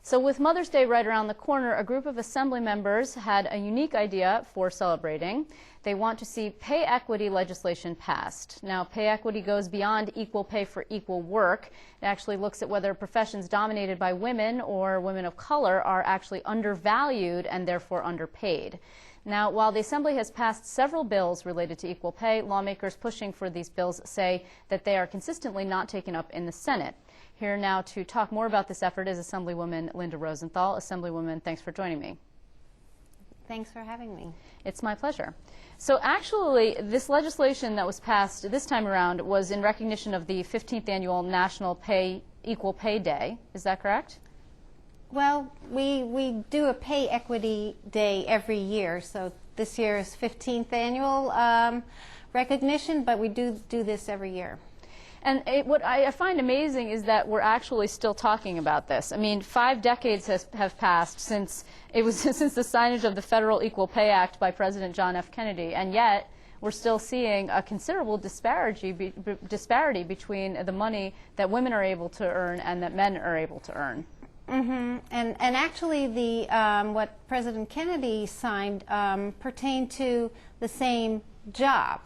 So with Mother's Day right around the corner, a group of Assembly members had a unique idea for celebrating. They want to see pay equity legislation passed. Now, pay equity goes beyond equal pay for equal work. It actually looks at whether professions dominated by women or women of color are actually undervalued and therefore underpaid. Now, while the Assembly has passed several bills related to equal pay, lawmakers pushing for these bills say that they are consistently not taken up in the Senate. Here now to talk more about this effort is Assemblywoman Linda Rosenthal. Assemblywoman, thanks for joining me. Thanks for having me. It's my pleasure. So actually, this legislation that was passed this time around was in recognition of the 15th annual National Equal Pay Day. Is that correct? Well, we do a pay equity day every year, so this year is 15th annual recognition, but we do this every year. And what I find amazing is that we're actually still talking about this. I mean, 5 decades have passed since since the signage of the Federal Equal Pay Act by President John F. Kennedy, and yet we're still seeing a considerable disparity between the money that women are able to earn and that men are able to earn. Mm-hmm. And actually, what President Kennedy signed pertained to the same job.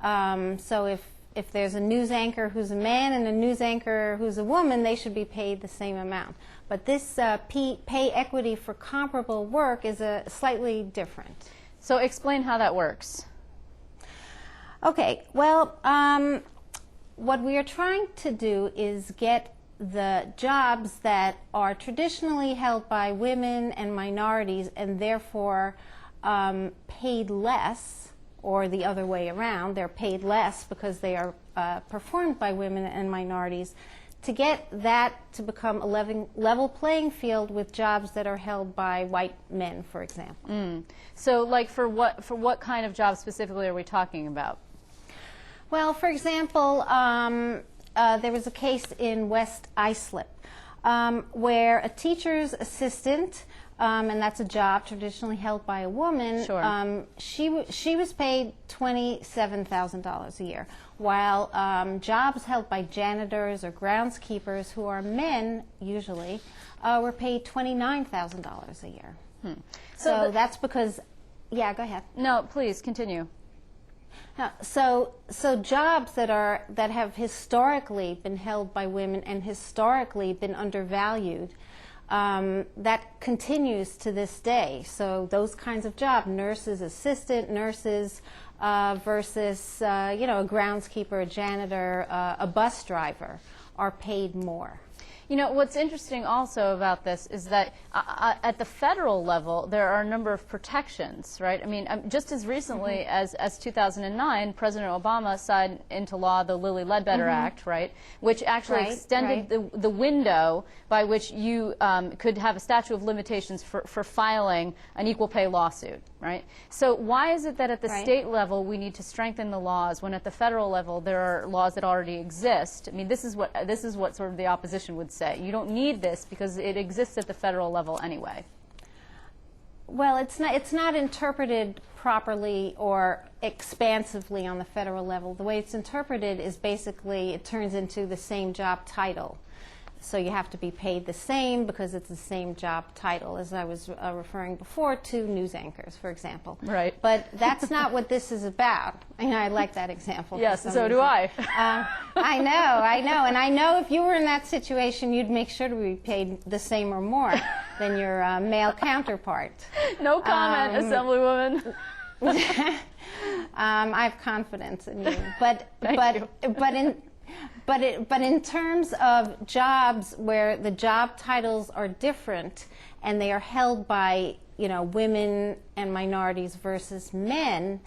So if there's a news anchor who's a man and a news anchor who's a woman, they should be paid the same amount. But this pay equity for comparable work is slightly different. So explain how that works. Okay, well, what we are trying to do is get the jobs that are traditionally held by women and minorities and therefore paid less, or the other way around, they're paid less because they are performed by women and minorities, to get that to become a level playing field with jobs that are held by white men, for example. So, like, for what kind of jobs specifically are we talking about? Well, for example, there was a case in West Islip where a teacher's assistant, and that's a job traditionally held by a woman. Sure. She was paid $27,000 a year, while jobs held by janitors or groundskeepers, who are men usually, were paid $29,000 a year. So that's because, yeah, go ahead. No, please continue. So jobs that have historically been held by women and historically been undervalued, that continues to this day. So those kinds of jobs, nurses, assistant nurses, versus you know, a groundskeeper, a janitor, a bus driver, are paid more. You know, what's interesting also about this is that at the federal level, there are a number of protections, right? I mean, just as recently as 2009, President Obama signed into law the Lilly Ledbetter Act, right, which actually extended the window by which you could have a statute of limitations for filing an equal pay lawsuit, right? So why is it that at the state level we need to strengthen the laws when at the federal level there are laws that already exist? I mean, this is what sort of the opposition would say. You don't need this because it exists at the federal level anyway. Well, it's not interpreted properly or expansively on the federal level. The way it's interpreted is basically it turns into the same job title. So you have to be paid the same because it's the same job title, as I was referring before to news anchors, for example. Right. But that's not what this is about. And I like that example. Yes, so do I. I know. And I know if you were in that situation, you'd make sure to be paid the same or more than your male counterpart. No comment, Assemblywoman. I have confidence in you. But in terms of jobs where the job titles are different and they are held by, you know, women and minorities versus men,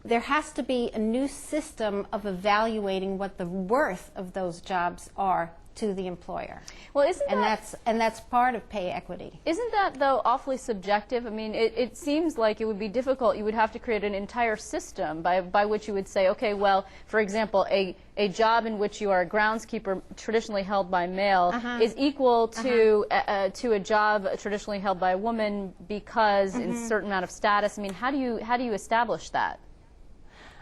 there has to be a new system of evaluating what the worth of those jobs are to the employer. Well, isn't that, and that's part of pay equity. Isn't that, though, awfully subjective? I mean, it seems like it would be difficult. You would have to create an entire system by which you would say, okay, well, for example, a job in which you are a groundskeeper traditionally held by male is equal to a job traditionally held by a woman because in a certain amount of status. I mean, how do you establish that?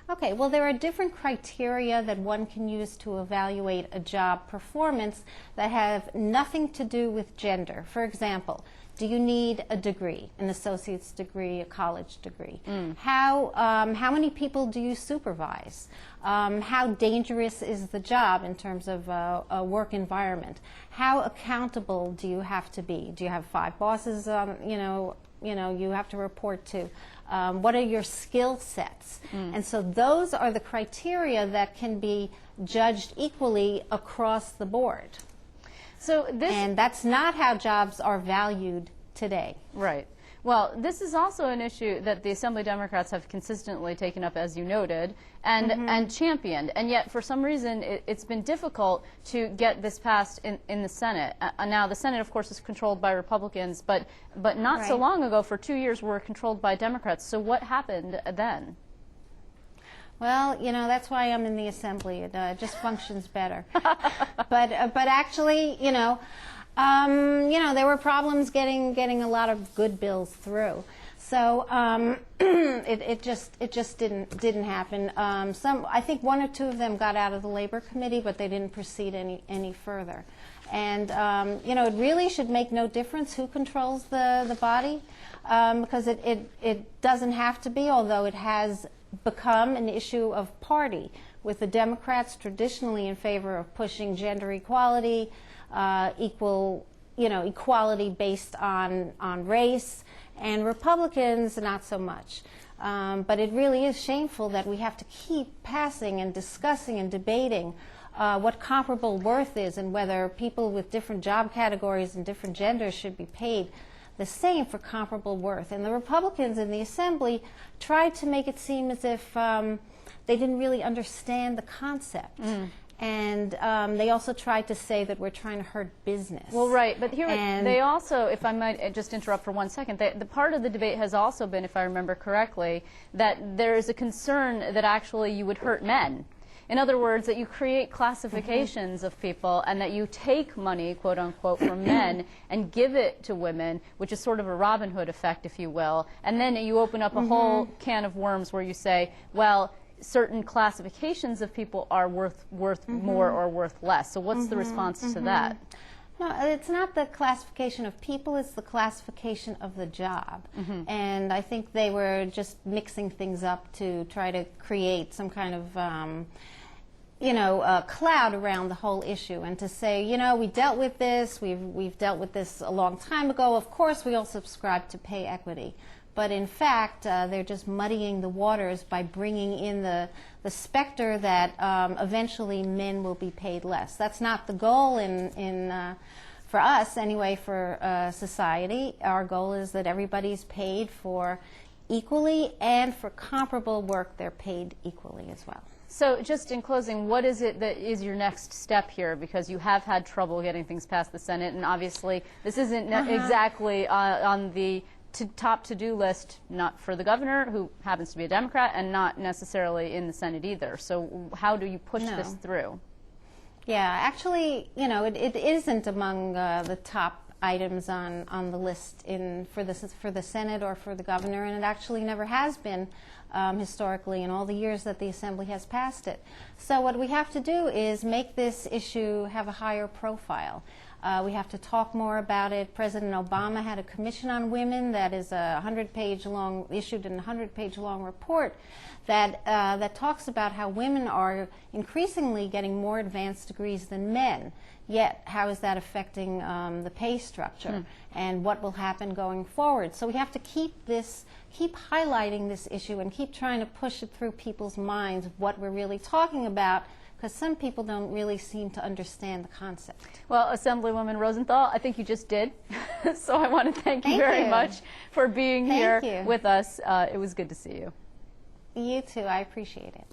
Okay, well, there are different criteria that one can use to evaluate a job performance that have nothing to do with gender. For example, do you need a degree, an associate's degree, a college degree? How many people do you supervise? How dangerous is the job in terms of a work environment? How accountable do you have to be? Do you have 5 bosses, you have to report to? What are your skill sets? And so those are the criteria that can be judged equally across the board. And that's not how jobs are valued today. Right. Well, this is also an issue that the Assembly Democrats have consistently taken up, as you noted, and championed. And yet, for some reason, it's been difficult to get this passed in the Senate. Now, the Senate, of course, is controlled by Republicans, but not so long ago, for 2 years, were controlled by Democrats. So what happened then? Well, that's why I'm in the Assembly. It just functions better. But actually, there were problems getting a lot of good bills through. So it just didn't happen. I think 1 or 2 of them got out of the Labor Committee, but they didn't proceed any further. And it really should make no difference who controls the body, because it doesn't have to be, although it has become an issue of party, with the Democrats traditionally in favor of pushing gender equality, equality based on race, and Republicans not so much. But it really is shameful that we have to keep passing and discussing and debating what comparable worth is, and whether people with different job categories and different genders should be paid the same for comparable worth. And the Republicans in the Assembly tried to make it seem as if they didn't really understand the concept. And they also tried to say that we're trying to hurt business. Well, right, but here they also, if I might just interrupt for 1 second, the part of the debate has also been, if I remember correctly, that there is a concern that actually you would hurt men. In other words, that you create classifications of people, and that you take money, quote unquote, from men and give it to women, which is sort of a Robin Hood effect, if you will. And then you open up a whole can of worms where you say, well, certain classifications of people are worth more or worth less. So what's the response to that? No, it's not the classification of people, it's the classification of the job. And I think they were just mixing things up to try to create some kind of a cloud around the whole issue, and to say, we dealt with this, we've dealt with this a long time ago, of course we all subscribe to pay equity. But in fact, they're just muddying the waters by bringing in the specter that eventually men will be paid less. That's not the goal for us, anyway, for society. Our goal is that everybody's paid for equally, and for comparable work, they're paid equally as well. So just in closing, what is it that is your next step here? Because you have had trouble getting things past the Senate, and obviously this isn't exactly on the top to-do list, not for the governor, who happens to be a Democrat, and not necessarily in the Senate either. So how do you push this through? Yeah, actually, it isn't among the top items on the list for the Senate or for the governor, and it actually never has been historically in all the years that the Assembly has passed it. So what we have to do is make this issue have a higher profile. We have to talk more about it. President Obama had a commission on women that is a 100-page long, issued in a 100-page long report that talks about how women are increasingly getting more advanced degrees than men. Yet, how is that affecting the pay structure, and what will happen going forward? So we have to keep highlighting this issue and keep trying to push it through people's minds what we're really talking about, because some people don't really seem to understand the concept. Well, Assemblywoman Rosenthal, I think you just did. So I want to thank you very much for being here with us. It was good to see you. You too. I appreciate it.